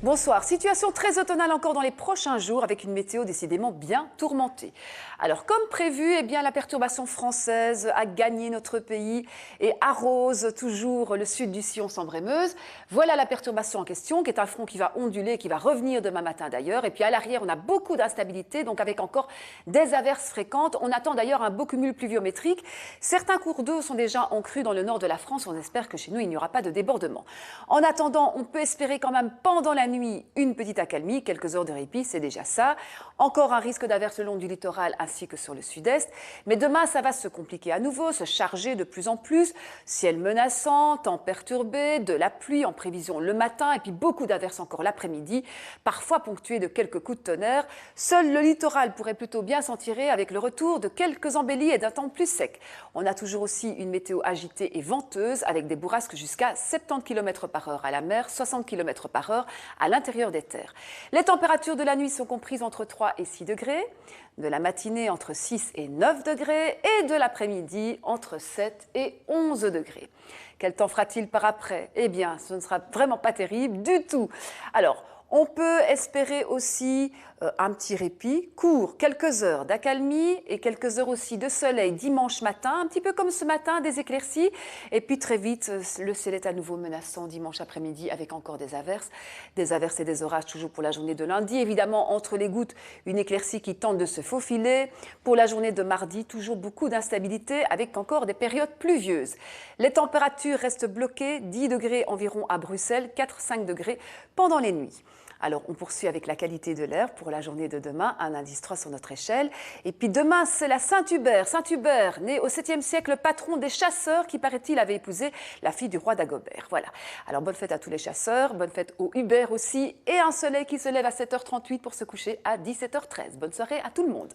Bonsoir. Situation très automnale encore dans les prochains jours avec une météo décidément bien tourmentée. Alors comme prévu, la perturbation française a gagné notre pays et arrose toujours le sud du sillon Sambre-et-Meuse. Voilà la perturbation en question qui est un front qui va onduler, qui va revenir demain matin d'ailleurs. Et puis à l'arrière, on a beaucoup d'instabilité, donc avec encore des averses fréquentes. On attend d'ailleurs un beau cumul pluviométrique. Certains cours d'eau sont déjà en crue dans le nord de la France. On espère que chez nous, il n'y aura pas de débordement. En attendant, on peut espérer quand même pendant la nuit une petite accalmie, quelques heures de répit, c'est déjà ça. Encore un risque d'averse le long du littoral ainsi que sur le sud-est. Mais demain, ça va se compliquer à nouveau, se charger de plus en plus. Ciel menaçant, temps perturbé, de la pluie en prévision le matin et puis beaucoup d'averses encore l'après-midi, parfois ponctuées de quelques coups de tonnerre. Seul le littoral pourrait plutôt bien s'en tirer avec le retour de quelques embellies et d'un temps plus sec. On a toujours aussi une météo agitée et venteuse avec des bourrasques jusqu'à 70 km/h à la mer, 60 km/h à l'intérieur des terres. Les températures de la nuit sont comprises entre 3 et 6 degrés, de la matinée entre 6 et 9 degrés et de l'après-midi entre 7 et 11 degrés. Quel temps fera-t-il par après? Eh bien, ce ne sera vraiment pas terrible du tout. Alors, on peut espérer aussi un petit répit court, quelques heures d'accalmie et quelques heures aussi de soleil dimanche matin, un petit peu comme ce matin, des éclaircies. Et puis très vite, le ciel est à nouveau menaçant dimanche après-midi avec encore des averses et des orages toujours pour la journée de lundi. Évidemment, entre les gouttes, une éclaircie qui tente de se faufiler. Pour la journée de mardi, toujours beaucoup d'instabilité avec encore des périodes pluvieuses. Les températures restent bloquées, 10 degrés environ à Bruxelles, 4-5 degrés pendant les nuits. Alors, on poursuit avec la qualité de l'air pour la journée de demain, un indice 3 sur notre échelle. Et puis demain, c'est la Saint-Hubert. Saint-Hubert, né au 7e siècle, patron des chasseurs qui, paraît-il, avait épousé la fille du roi d'Agobert. Voilà. Alors, bonne fête à tous les chasseurs, bonne fête aux Hubert aussi. Et un soleil qui se lève à 7h38 pour se coucher à 17h13. Bonne soirée à tout le monde.